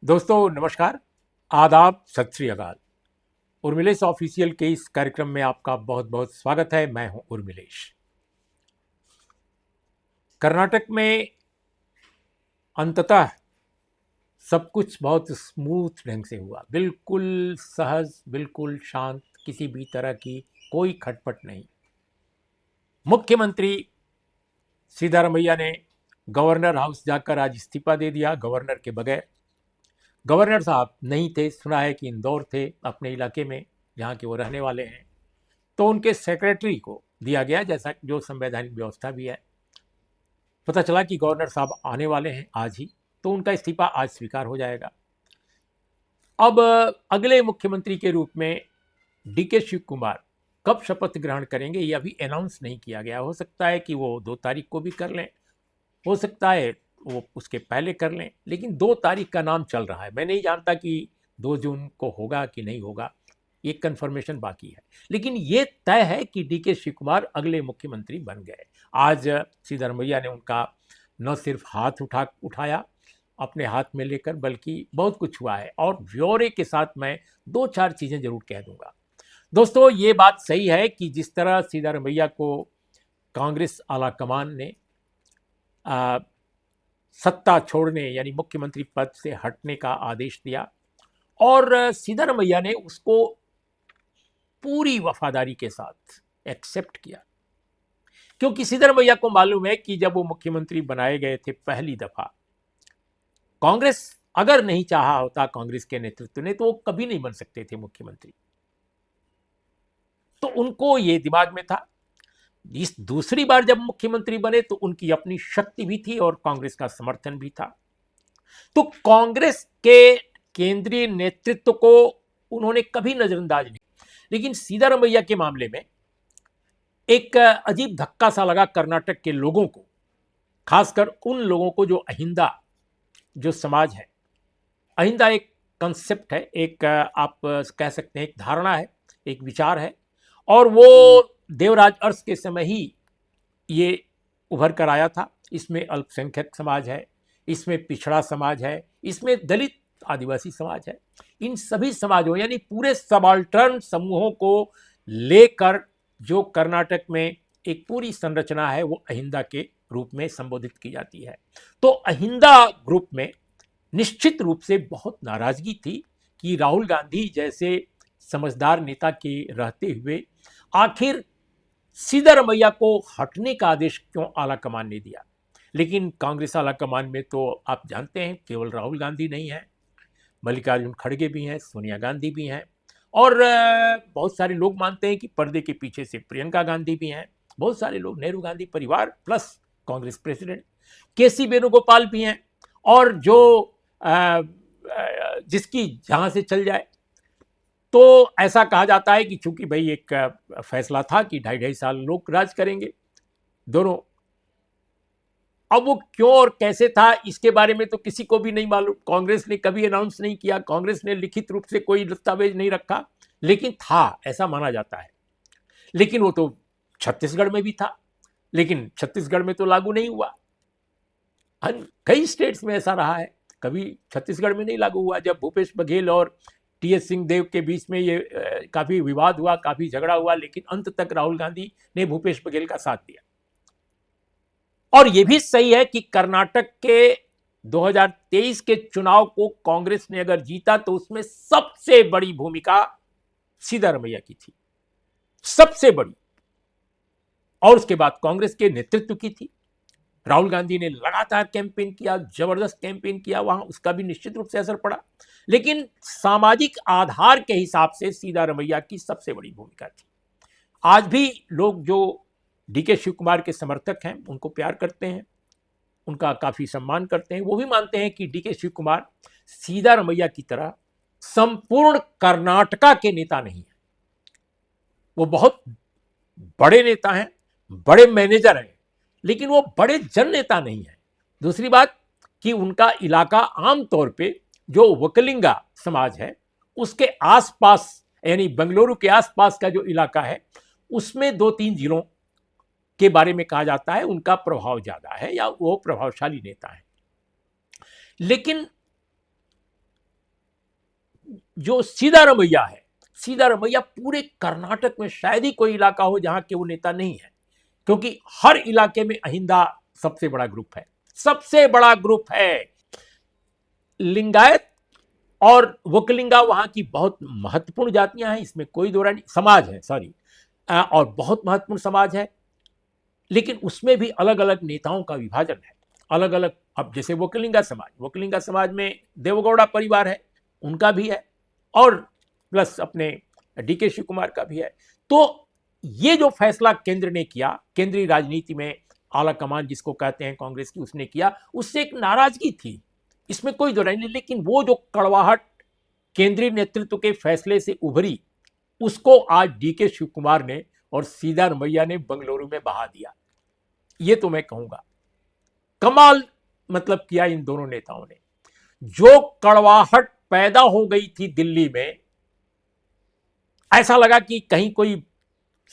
दोस्तों नमस्कार, आदाब, सत श्री अकाल। उर्मिलेश ऑफिशियल के इस कार्यक्रम में आपका बहुत बहुत स्वागत है। मैं हूं उर्मिलेश। कर्नाटक में अंततः सब कुछ बहुत स्मूथ ढंग से हुआ, बिल्कुल सहज, बिल्कुल शांत, किसी भी तरह की कोई खटपट नहीं। मुख्यमंत्री सिद्धारमैया ने गवर्नर हाउस जाकर आज इस्तीफा दे दिया, गवर्नर के बगैर। गवर्नर साहब नहीं थे, सुना है कि इंदौर थे अपने इलाके में जहाँ के वो रहने वाले हैं, तो उनके सेक्रेटरी को दिया गया, जैसा जो संवैधानिक व्यवस्था भी है। पता चला कि गवर्नर साहब आने वाले हैं आज ही, तो उनका इस्तीफा आज स्वीकार हो जाएगा। अब अगले मुख्यमंत्री के रूप में डीके शिव कुमार कब शपथ ग्रहण करेंगे ये अभी अनाउंस नहीं किया गया। हो सकता है कि वो 2 तारीख को भी कर लें, हो सकता है वो उसके पहले कर लें, लेकिन 2 तारीख का नाम चल रहा है। मैं नहीं जानता कि 2 जून को होगा कि नहीं होगा, ये कंफर्मेशन बाकी है। लेकिन ये तय है कि डीके शिव कुमार अगले मुख्यमंत्री बन गए। आज सिद्धारमैया ने उनका न सिर्फ हाथ उठाया अपने हाथ में लेकर, बल्कि बहुत कुछ हुआ है, और ब्यौरे के साथ मैं 2-4 चीज़ें जरूर कह दूंगा। दोस्तों, ये बात सही है कि जिस तरह सिद्धारमैया को कांग्रेस आलाकमान ने सत्ता छोड़ने यानी मुख्यमंत्री पद से हटने का आदेश दिया, और सिद्धारमैया ने उसको पूरी वफादारी के साथ एक्सेप्ट किया, क्योंकि सिद्धारमैया को मालूम है कि जब वो मुख्यमंत्री बनाए गए थे पहली दफा, कांग्रेस अगर नहीं चाहा होता, कांग्रेस के नेतृत्व ने, तो वो कभी नहीं बन सकते थे मुख्यमंत्री। तो उनको ये दिमाग में था। इस दूसरी बार जब मुख्यमंत्री बने तो उनकी अपनी शक्ति भी थी और कांग्रेस का समर्थन भी था। तो कांग्रेस के केंद्रीय नेतृत्व को उन्होंने कभी नजरअंदाज नहीं। लेकिन सिद्धारमैया के मामले में एक अजीब धक्का सा लगा कर्नाटक के लोगों को, खासकर उन लोगों को जो अहिंदा जो समाज है। अहिंदा एक कंसेप्ट है, एक आप कह सकते हैं एक धारणा है, एक विचार है, और वो देवराज अरस के समय ही ये उभर कर आया था। इसमें अल्पसंख्यक समाज है, इसमें पिछड़ा समाज है, इसमें दलित आदिवासी समाज है। इन सभी समाजों यानी पूरे सबाल्टर्न समूहों को लेकर जो कर्नाटक में एक पूरी संरचना है, वो अहिंदा के रूप में संबोधित की जाती है। तो अहिंदा ग्रुप में निश्चित रूप से बहुत नाराजगी थी कि राहुल गांधी जैसे समझदार नेता के रहते हुए आखिर सिद्धारमैया को हटने का आदेश क्यों आलाकमान ने दिया। लेकिन कांग्रेस आलाकमान में तो आप जानते हैं केवल राहुल गांधी नहीं है, मल्लिकार्जुन खड़गे भी हैं, सोनिया गांधी भी हैं, और बहुत सारे लोग मानते हैं कि पर्दे के पीछे से प्रियंका गांधी भी हैं। बहुत सारे लोग, नेहरू गांधी परिवार प्लस कांग्रेस प्रेसिडेंट केसी वेणुगोपाल भी हैं, और जो जिसकी जहां से चल जाए। तो ऐसा कहा जाता है कि चूंकि भाई एक फैसला था कि 2.5 साल लोग राज करेंगे दोनों। अब वो क्यों और कैसे था इसके बारे में तो किसी को भी नहीं मालूम। कांग्रेस ने कभी अनाउंस नहीं किया, कांग्रेस ने लिखित रूप से कोई दस्तावेज नहीं रखा, लेकिन था ऐसा माना जाता है। लेकिन वो तो छत्तीसगढ़ में भी था, लेकिन छत्तीसगढ़ में तो लागू नहीं हुआ। कई स्टेट्स में ऐसा रहा है, कभी छत्तीसगढ़ में नहीं लागू हुआ। जब भूपेश बघेल और टी.एस. सिंहदेव के बीच में ये काफी विवाद हुआ, काफी झगड़ा हुआ, लेकिन अंत तक राहुल गांधी ने भूपेश बघेल का साथ दिया। और यह भी सही है कि कर्नाटक के 2023 के चुनाव को कांग्रेस ने अगर जीता तो उसमें सबसे बड़ी भूमिका सिद्धारमैया की थी, सबसे बड़ी। और उसके बाद कांग्रेस के नेतृत्व की थी। राहुल गांधी ने लगातार कैंपेन किया, जबरदस्त कैंपेन किया, वहां उसका भी निश्चित रूप से असर पड़ा। लेकिन सामाजिक आधार के हिसाब से सिद्धारमैया की सबसे बड़ी भूमिका थी। आज भी लोग जो डीके शिव कुमार के समर्थक हैं उनको प्यार करते हैं, उनका काफी सम्मान करते हैं। वो भी मानते हैं कि डीके शिव कुमार सिद्धारमैया की तरह संपूर्ण कर्नाटका के नेता नहीं है। वो बहुत बड़े नेता हैं, बड़े मैनेजर हैं, लेकिन वो बड़े जन नेता नहीं है। दूसरी बात कि उनका इलाका आमतौर पे जो वकलिंगा समाज है उसके आसपास यानी बेंगलुरु के आसपास का जो इलाका है उसमें 2-3 जिलों के बारे में कहा जाता है उनका प्रभाव ज्यादा है या वो प्रभावशाली नेता है। लेकिन जो सिद्धारमैया है, सिद्धारमैया पूरे कर्नाटक में शायद ही कोई इलाका हो जहां के वो नेता नहीं है, क्योंकि हर इलाके में अहिंदा सबसे बड़ा ग्रुप है, सबसे बड़ा ग्रुप है। लिंगायत और वोकलिंगा वहां की बहुत महत्वपूर्ण जातियां हैं, इसमें कोई दो राय नहीं, समाज है, सॉरी, और बहुत महत्वपूर्ण समाज है। लेकिन उसमें भी अलग अलग नेताओं का विभाजन है, अलग अलग। अब जैसे वोकलिंगा समाज में देवगौड़ा परिवार है, उनका भी है, और प्लस अपने डीके शिव कुमार का भी है। तो ये जो फैसला केंद्र ने किया, केंद्रीय राजनीति में आला कमान जिसको कहते हैं कांग्रेस की, उसने किया, उससे एक नाराजगी थी, इसमें कोई दो राय नहीं। लेकिन वो जो कड़वाहट केंद्रीय नेतृत्व के फैसले से उभरी, उसको आज डीके शिव कुमार ने और सिद्धारमैया ने बंगलुरु में बहा दिया। ये तो मैं कहूंगा कमाल मतलब किया इन दोनों नेताओं ने। जो कड़वाहट पैदा हो गई थी दिल्ली में, ऐसा लगा कि कहीं कोई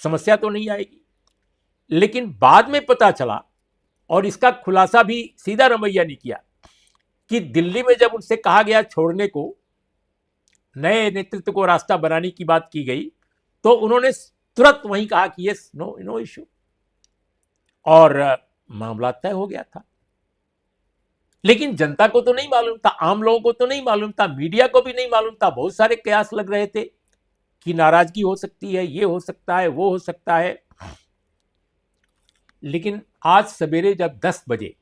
समस्या तो नहीं आएगी, लेकिन बाद में पता चला, और इसका खुलासा भी सिद्धारमैया ने किया, कि दिल्ली में जब उनसे कहा गया छोड़ने को, नए नेतृत्व को रास्ता बनाने की बात की गई, तो उन्होंने तुरंत वहीं कहा कि यस, नो इश्यू, और मामला तय हो गया था। लेकिन जनता को तो नहीं मालूम था, आम लोगों को तो नहीं मालूम था, मीडिया को भी नहीं मालूम था। बहुत सारे कयास लग रहे थे कि नाराजगी हो सकती है, ये हो सकता है, वो हो सकता है। लेकिन आज सवेरे जब 10 बजे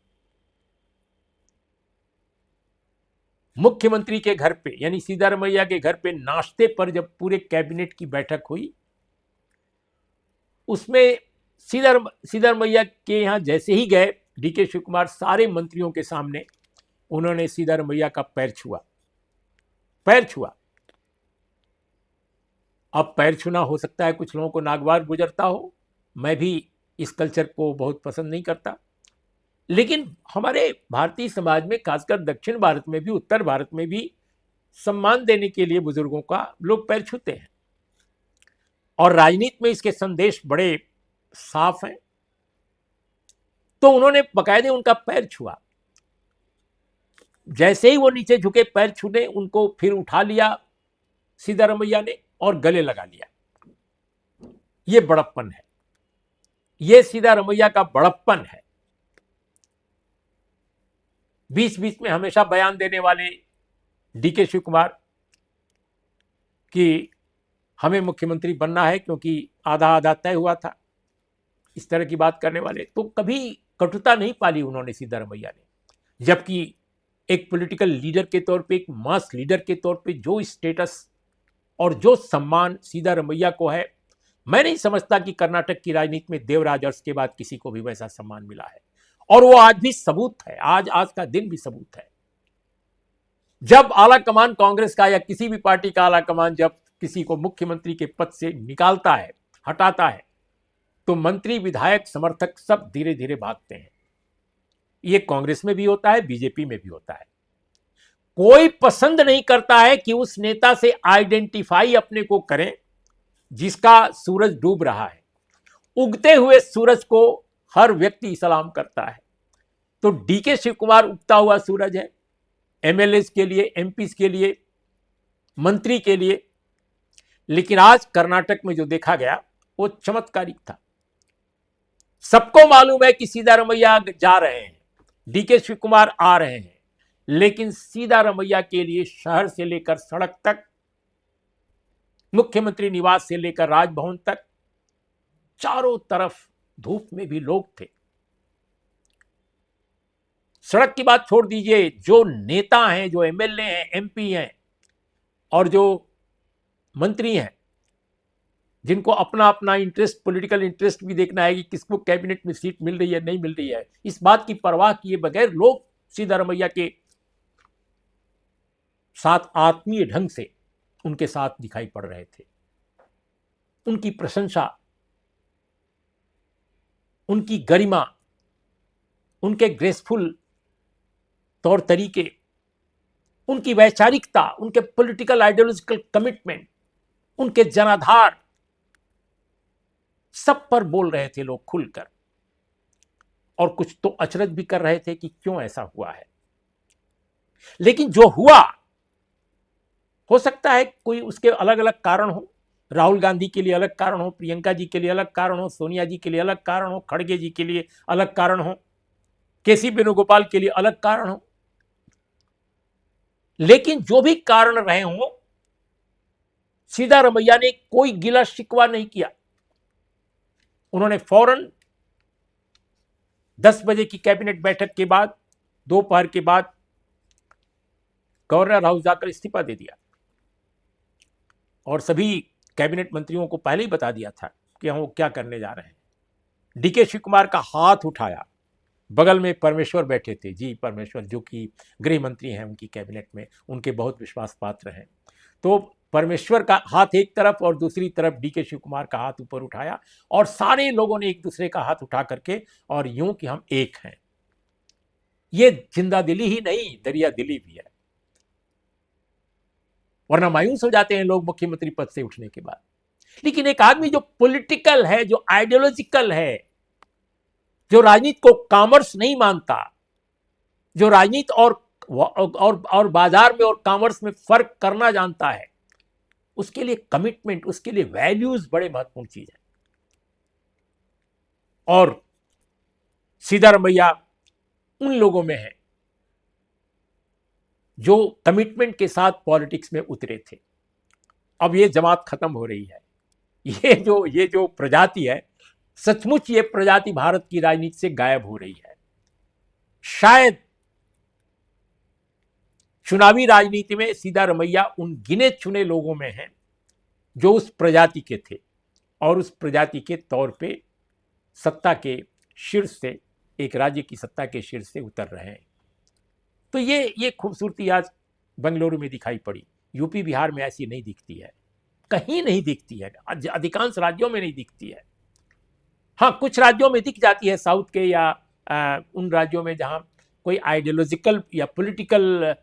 मुख्यमंत्री के घर पे, यानी सिद्धारमैया के घर पे नाश्ते पर जब पूरे कैबिनेट की बैठक हुई, उसमें सिद्धारमैया के यहां जैसे ही गए डीके शिव कुमार, सारे मंत्रियों के सामने उन्होंने सिद्धारमैया का पैर छुआ। अब पैर छूना हो सकता है कुछ लोगों को नागवार गुजरता हो, मैं भी इस कल्चर को बहुत पसंद नहीं करता, लेकिन हमारे भारतीय समाज में, खासकर दक्षिण भारत में भी, उत्तर भारत में भी, सम्मान देने के लिए बुजुर्गों का लोग पैर छूते हैं, और राजनीति में इसके संदेश बड़े साफ हैं। तो उन्होंने बकायदे उनका पैर छुआ। जैसे ही वो नीचे झुके पैर छूने, उनको फिर उठा लिया सिद्धारमैया ने और गले लगा लिया। ये बड़प्पन है, ये सिद्धारमैया का बड़प्पन है। बीच बीच में हमेशा बयान देने वाले डीके शिव कुमार कि हमें मुख्यमंत्री बनना है क्योंकि आधा आधा तय हुआ था, इस तरह की बात करने वाले, तो कभी कटुता नहीं पाली उन्होंने सिद्धारमैया ने। जबकि एक पॉलिटिकल लीडर के तौर पे, एक मास लीडर के तौर पे जो स्टेटस और जो सम्मान सिद्धारमैया को है, मैं नहीं समझता कि कर्नाटक की राजनीति में देवराज अरस के बाद किसी को भी वैसा सम्मान मिला है। और वो आज भी सबूत है, आज का दिन भी सबूत है। जब आला कमान कांग्रेस का या किसी भी पार्टी का आला कमान जब किसी को मुख्यमंत्री के पद से निकालता है, हटाता है, तो मंत्री, विधायक, समर्थक सब धीरे धीरे भागते हैं। ये कांग्रेस में भी होता है, बीजेपी में भी होता है। कोई पसंद नहीं करता है कि उस नेता से आइडेंटिफाई अपने को करें जिसका सूरज डूब रहा है। उगते हुए सूरज को हर व्यक्ति सलाम करता है। तो डीके शिव कुमार उगता हुआ सूरज है, एमएलए के लिए, एमपी के लिए, मंत्री के लिए। लेकिन आज कर्नाटक में जो देखा गया वो चमत्कारिक था। सबको मालूम है कि सिद्धारमैया जा रहे हैं, डीके शिव कुमार आ रहे हैं, लेकिन सिद्धारमैया के लिए शहर से लेकर सड़क तक, मुख्यमंत्री निवास से लेकर राजभवन तक, चारों तरफ धूप में भी लोग थे। सड़क की बात छोड़ दीजिए, जो नेता हैं, जो एमएलए हैं, एमपी हैं और जो मंत्री हैं, जिनको अपना अपना इंटरेस्ट, पॉलिटिकल इंटरेस्ट भी देखना है कि किसको कैबिनेट में सीट मिल रही है, नहीं मिल रही है, इस बात की परवाह किए बगैर लोग सिद्धारमैया के साथ आत्मीय ढंग से उनके साथ दिखाई पड़ रहे थे। उनकी प्रशंसा, उनकी गरिमा, उनके ग्रेसफुल तौर तरीके, उनकी वैचारिकता, उनके पॉलिटिकल आइडियोलॉजिकल कमिटमेंट, उनके जनाधार, सब पर बोल रहे थे लोग खुलकर। और कुछ तो अचरज भी कर रहे थे कि क्यों ऐसा हुआ है। लेकिन जो हुआ हो सकता है कोई उसके अलग अलग कारण हो, राहुल गांधी के लिए अलग कारण हो, प्रियंका जी के लिए अलग कारण हो, सोनिया जी के लिए अलग कारण हो, खड़गे जी के लिए अलग कारण हो, केसी वेणुगोपाल के लिए अलग कारण हो। लेकिन जो भी कारण रहे हों, सिद्धारमैया ने कोई गिला शिकवा नहीं किया। उन्होंने फौरन 10 बजे की कैबिनेट बैठक के बाद, दोपहर के बाद गवर्नर हाउस जाकर इस्तीफा दे दिया और सभी कैबिनेट मंत्रियों को पहले ही बता दिया था कि हम क्या करने जा रहे हैं। डीके शिव कुमार का हाथ उठाया, बगल में परमेश्वर बैठे थे, जी परमेश्वर, जो कि गृह मंत्री हैं उनकी कैबिनेट में, उनके बहुत विश्वास पात्र हैं। तो परमेश्वर का हाथ एक तरफ और दूसरी तरफ डीके शिव कुमार का हाथ ऊपर उठाया और सारे लोगों ने एक दूसरे का हाथ उठा करके, और यूं कि हम एक हैं। ये जिंदा दिली ही नहीं, दरिया दिली भी है, वरना मायूस हो जाते हैं लोग मुख्यमंत्री पद से उठने के बाद। लेकिन एक आदमी जो पॉलिटिकल है, जो आइडियोलॉजिकल है, जो राजनीति को कॉमर्स नहीं मानता, जो राजनीति और बाजार में और कॉमर्स में फर्क करना जानता है, उसके लिए कमिटमेंट, उसके लिए वैल्यूज बड़े महत्वपूर्ण चीज है। और सिद्धारमैया उन लोगों में है जो कमिटमेंट के साथ पॉलिटिक्स में उतरे थे। अब ये जमात खत्म हो रही है। ये जो प्रजाति है, सचमुच ये प्रजाति भारत की राजनीति से गायब हो रही है। शायद चुनावी राजनीति में सिद्धारमैया उन गिने चुने लोगों में हैं जो उस प्रजाति के थे और उस प्रजाति के तौर पे सत्ता के शीर्ष से, एक राज्य की सत्ता के शीर्ष से उतर रहे हैं। तो ये खूबसूरती आज बेंगलुरु में दिखाई पड़ी। यूपी बिहार में ऐसी नहीं दिखती है, कहीं नहीं दिखती है, अधिकांश राज्यों में नहीं दिखती है। हाँ, कुछ राज्यों में दिख जाती है, साउथ के या उन राज्यों में जहाँ कोई आइडियोलॉजिकल या पॉलिटिकल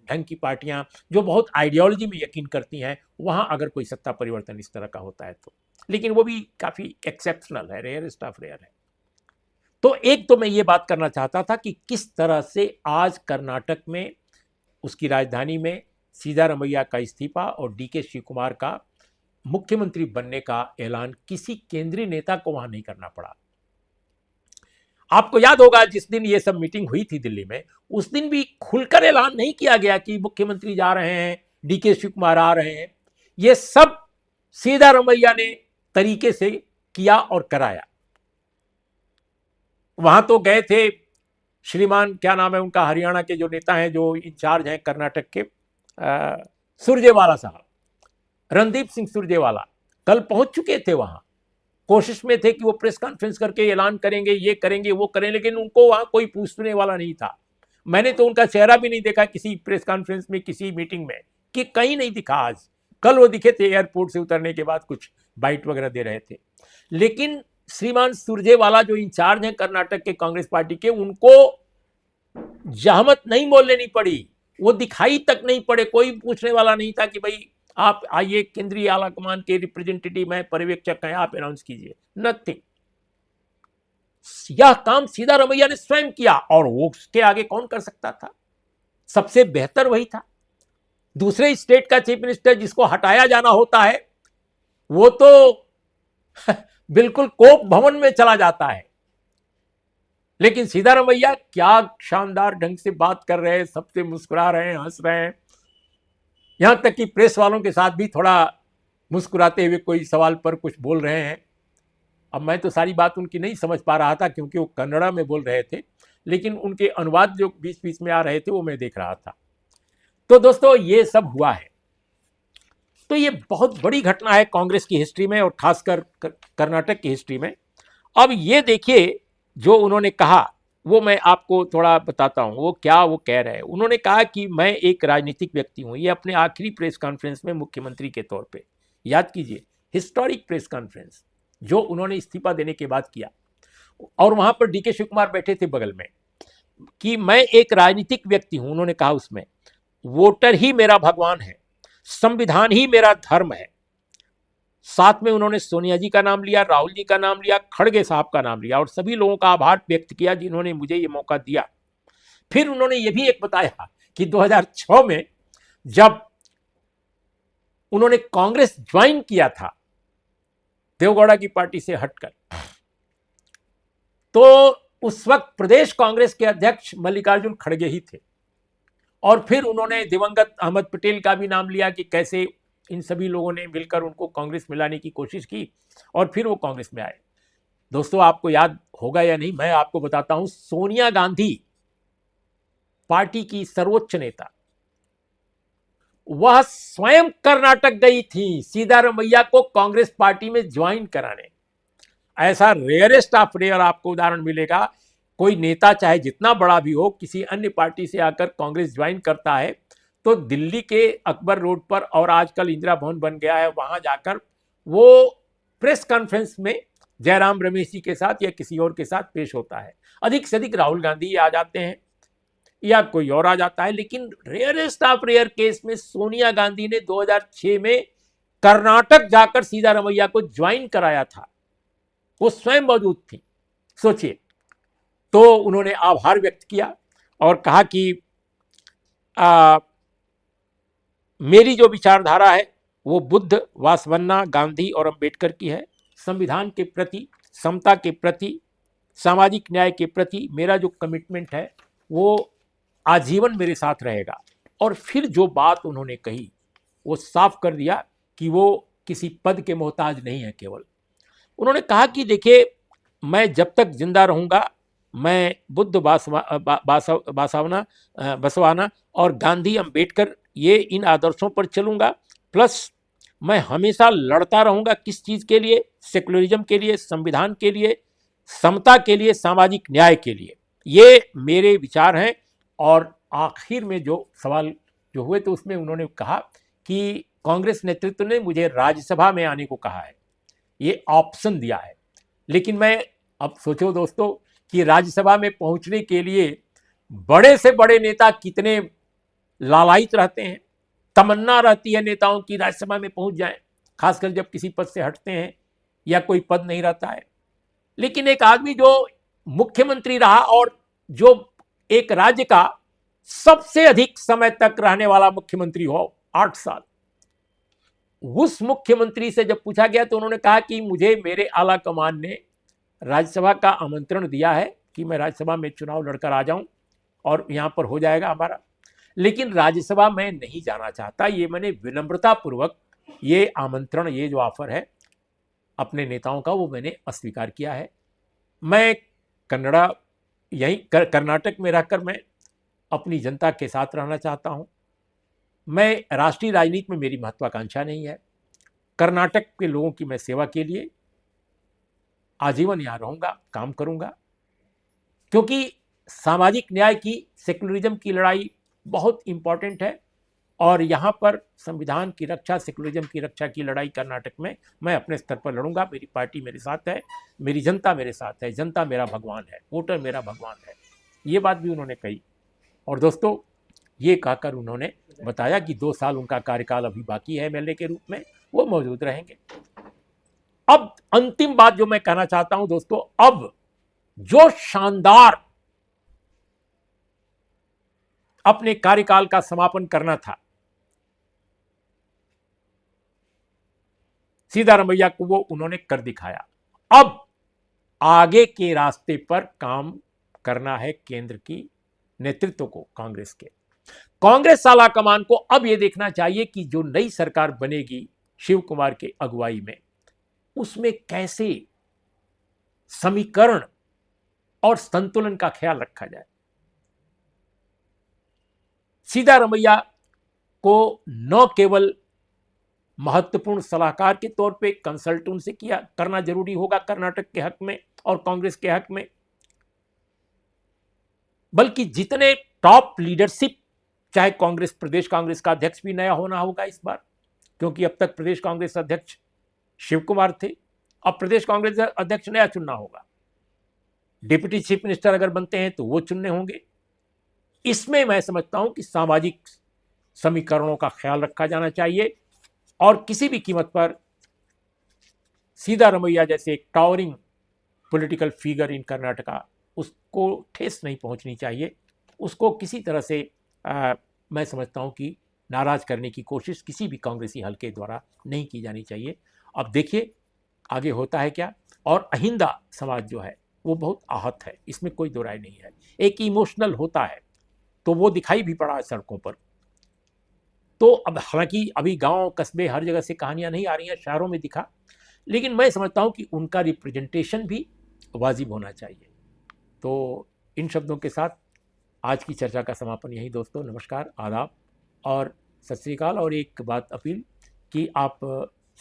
ढंग की पार्टियां जो बहुत आइडियोलॉजी में यकीन करती हैं, वहां अगर कोई सत्ता परिवर्तन इस तरह का होता है तो, लेकिन वो भी काफी एक्सेप्शनल है, रेयरेस्ट ऑफ रेयर है। तो एक तो मैं ये बात करना चाहता था कि किस तरह से आज कर्नाटक में, उसकी राजधानी में, सिद्धारमैया का इस्तीफा और डीके शिव कुमार का मुख्यमंत्री बनने का ऐलान किसी केंद्रीय नेता को वहां नहीं करना पड़ा। आपको याद होगा जिस दिन ये सब मीटिंग हुई थी दिल्ली में, उस दिन भी खुलकर ऐलान नहीं किया गया कि मुख्यमंत्री जा रहे हैं, डीके शिव कुमार आ रहे हैं। ये सब सिद्धारमैया ने तरीके से किया और कराया। वहां तो गए थे श्रीमान, क्या नाम है उनका, हरियाणा के जो नेता हैं, जो इंचार्ज हैं कर्नाटक के, सुरजेवाला साहब, रणदीप सिंह सुरजेवाला, कल पहुंच चुके थे वहां। कोशिश में थे कि वो प्रेस कॉन्फ्रेंस करके ऐलान करेंगे, ये करेंगे, वो करें, लेकिन उनको वहां कोई पूछने वाला नहीं था। मैंने तो उनका चेहरा भी नहीं देखा किसी प्रेस कॉन्फ्रेंस में, किसी मीटिंग में, कि कहीं नहीं दिखा आज। कल वो दिखे थे एयरपोर्ट से उतरने के बाद, कुछ बाइट वगैरह दे रहे थे। लेकिन श्रीमान सुरजेवाला जो इंचार्ज हैं कर्नाटक के कांग्रेस पार्टी के, उनको जहमत नहीं मोल लेनी पड़ी, वो दिखाई तक नहीं पड़े। कोई पूछने वाला नहीं था कि भाई आप आइए, केंद्रीय आला कमान के रिप्रेजेंटेटिव हैं, पर्यवेक्षक हैं, आप अनाउंस कीजिए। नथिंग। यह काम सिद्धारमैया ने स्वयं किया, और वो उसके आगे कौन कर सकता था? सबसे बेहतर वही था। दूसरे स्टेट का चीफ मिनिस्टर जिसको हटाया जाना होता है, वो तो बिल्कुल कोप भवन में चला जाता है। लेकिन सिद्धारमैया क्या शानदार ढंग से बात कर रहे हैं, सबसे मुस्कुरा रहे हैं, हंस रहे हैं, यहां तक कि प्रेस वालों के साथ भी थोड़ा मुस्कुराते हुए कोई सवाल पर कुछ बोल रहे हैं। अब मैं तो सारी बात उनकी नहीं समझ पा रहा था क्योंकि वो कन्नड़ा में बोल रहे थे, लेकिन उनके अनुवाद जो बीच बीच में आ रहे थे वो मैं देख रहा था। तो दोस्तों, ये सब हुआ है। तो ये बहुत बड़ी घटना है कांग्रेस की हिस्ट्री में, और खासकर कर्नाटक की हिस्ट्री में। अब ये देखिए, जो उन्होंने कहा वो मैं आपको थोड़ा बताता हूं। वो क्या वो कह रहे हैं, उन्होंने कहा कि मैं एक राजनीतिक व्यक्ति हूं। ये अपने आखिरी प्रेस कॉन्फ्रेंस में मुख्यमंत्री के तौर पे, याद कीजिए, हिस्टोरिक प्रेस कॉन्फ्रेंस जो उन्होंने इस्तीफा देने के बाद किया, और वहां पर डीके शिव कुमार बैठे थे बगल में, कि मैं एक राजनीतिक व्यक्ति हूं। उन्होंने कहा उसमें, वोटर ही मेरा भगवान है, संविधान ही मेरा धर्म है। साथ में उन्होंने सोनिया जी का नाम लिया, राहुल जी का नाम लिया, खड़गे साहब का नाम लिया, और सभी लोगों का आभार व्यक्त किया जिन्होंने मुझे ये मौका दिया। फिर उन्होंने ये भी एक बताया कि 2006 में जब उन्होंने कांग्रेस ज्वाइन किया था देवगौड़ा की पार्टी से हटकर, तो उस वक्त प्रदेश कांग्रेस के अध्यक्ष मल्लिकार्जुन खड़गे ही थे। और फिर उन्होंने दिवंगत अहमद पटेल का भी नाम लिया कि कैसे इन सभी लोगों ने मिलकर उनको कांग्रेस में लाने की कोशिश की और फिर वो कांग्रेस में आए। दोस्तों, आपको याद होगा या नहीं, मैं आपको बताता हूं, सोनिया गांधी पार्टी की सर्वोच्च नेता, वह स्वयं कर्नाटक गई थी सीतारमैया को कांग्रेस पार्टी में ज्वाइन कराने। ऐसा रेयरेस्ट ऑफ रेयर आपको उदाहरण मिलेगा। कोई नेता चाहे जितना बड़ा भी हो, किसी अन्य पार्टी से आकर कांग्रेस ज्वाइन करता है तो दिल्ली के अकबर रोड पर, और आजकल इंदिरा भवन बन गया है, वहां जाकर वो प्रेस कॉन्फ्रेंस में जयराम रमेश जी के साथ या किसी और के साथ पेश होता है। अधिक से अधिक राहुल गांधी आ जाते हैं या कोई और आ जाता है, लेकिन रेयरेस्ट ऑफ रेयर केस में सोनिया गांधी ने 2006 में कर्नाटक जाकर सीतारमैया को ज्वाइन कराया था। वो स्वयं मौजूद थी। सोचिए। तो उन्होंने आभार व्यक्त किया और कहा कि मेरी जो विचारधारा है वो बुद्ध, वासवन्ना, गांधी और अंबेडकर की है। संविधान के प्रति, समता के प्रति, सामाजिक न्याय के प्रति मेरा जो कमिटमेंट है वो आजीवन मेरे साथ रहेगा। और फिर जो बात उन्होंने कही वो साफ कर दिया कि वो किसी पद के मोहताज नहीं है। केवल उन्होंने कहा कि देखिए, मैं जब तक जिंदा रहूंगा मैं बुद्ध, बसवाना और गांधी, अंबेडकर, ये इन आदर्शों पर चलूंगा। प्लस मैं हमेशा लड़ता रहूंगा किस चीज के लिए? सेकुलरिज्म के लिए, संविधान के लिए, समता के लिए, सामाजिक न्याय के लिए। ये मेरे विचार हैं। और आखिर में जो सवाल जो हुए तो उसमें उन्होंने कहा कि कांग्रेस नेतृत्व ने मुझे राज्यसभा में आने को कहा है, ये ऑप्शन दिया है। लेकिन मैं, अब सोचो दोस्तों कि राज्यसभा में पहुंचने के लिए बड़े से बड़े नेता कितने लालायित रहते हैं। तमन्ना रहती है नेताओं की राज्यसभा में पहुंच जाएं, खासकर जब किसी पद से हटते हैं या कोई पद नहीं रहता है। लेकिन एक आदमी जो मुख्यमंत्री रहा और जो एक राज्य का सबसे अधिक समय तक रहने वाला मुख्यमंत्री हो, 8 साल, उस मुख्यमंत्री से जब पूछा गया तो उन्होंने कहा कि मुझे मेरे आला कमान ने राज्यसभा का आमंत्रण दिया है कि मैं राज्यसभा में चुनाव लड़कर आ जाऊं और यहां पर हो जाएगा हमारा, लेकिन राज्यसभा में नहीं जाना चाहता। ये मैंने विनम्रतापूर्वक ये आमंत्रण, ये जो ऑफर है अपने नेताओं का, वो मैंने अस्वीकार किया है। मैं कन्नड़ा, यहीं कर्नाटक में रहकर मैं अपनी जनता के साथ रहना चाहता हूं। मैं राष्ट्रीय राजनीति में मेरी महत्वाकांक्षा नहीं है। कर्नाटक के लोगों की मैं सेवा के लिए आजीवन यहाँ रहूंगा, काम करूंगा, क्योंकि सामाजिक न्याय की, सेकुलरिज्म की लड़ाई बहुत इंपॉर्टेंट है। और यहाँ पर संविधान की रक्षा, सेकुलरिज्म की रक्षा की लड़ाई कर्नाटक में मैं अपने स्तर पर लड़ूंगा। मेरी पार्टी मेरे साथ है, मेरी जनता मेरे साथ है, जनता मेरा भगवान है, वोटर मेरा भगवान है। ये बात भी उन्होंने कही। और दोस्तों, ये कहकर उन्होंने बताया कि 2 साल उनका कार्यकाल अभी बाकी है एमएलए के रूप में, वो मौजूद रहेंगे। अब अंतिम बात जो मैं कहना चाहता हूं दोस्तों, अब जो शानदार अपने कार्यकाल का समापन करना था सीतारमैया को, वो उन्होंने कर दिखाया। अब आगे के रास्ते पर काम करना है केंद्र की नेतृत्व को, कांग्रेस के। कांग्रेस आला कमान को अब यह देखना चाहिए कि जो नई सरकार बनेगी शिव कुमार के अगुवाई में, उसमें कैसे समीकरण और संतुलन का ख्याल रखा जाए। सीतारमैया को न केवल महत्वपूर्ण सलाहकार के तौर पे कंसल्ट उनसे किया करना जरूरी होगा कर्नाटक के हक में और कांग्रेस के हक में, बल्कि जितने टॉप लीडरशिप, चाहे कांग्रेस, प्रदेश कांग्रेस का अध्यक्ष भी नया होना होगा इस बार, क्योंकि अब तक प्रदेश कांग्रेस अध्यक्ष शिव कुमार थे, अब प्रदेश कांग्रेस अध्यक्ष नया चुनना होगा। डिप्टी चीफ मिनिस्टर अगर बनते हैं तो वो चुनने होंगे। इसमें मैं समझता हूं कि सामाजिक समीकरणों का ख्याल रखा जाना चाहिए और किसी भी कीमत पर सीतारमैया जैसे एक towering political figure in Karnataka, उसको ठेस नहीं पहुंचनी चाहिए। उसको किसी तरह से मैं समझता हूं कि नाराज़ करने की कोशिश किसी भी कांग्रेसी हल्के द्वारा नहीं की जानी चाहिए। अब देखिए आगे होता है क्या। और अहिंदा समाज जो है वो बहुत आहत है, इसमें कोई दो राय नहीं है। एक इमोशनल होता है तो वो दिखाई भी पड़ा है सड़कों पर। तो अब हालांकि अभी गांव कस्बे हर जगह से कहानियां नहीं आ रही हैं, शहरों में दिखा, लेकिन मैं समझता हूं कि उनका रिप्रेजेंटेशन भी वाजिब होना चाहिए। तो इन शब्दों के साथ आज की चर्चा का समापन यही दोस्तों। नमस्कार, आदाब और सत श्री अकाल। और एक बात अपील कि आप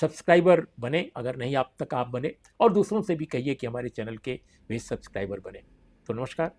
सब्सक्राइबर बने, अगर नहीं आप तक आप बने, और दूसरों से भी कहिए कि हमारे चैनल के वे सब्सक्राइबर बने। तो नमस्कार।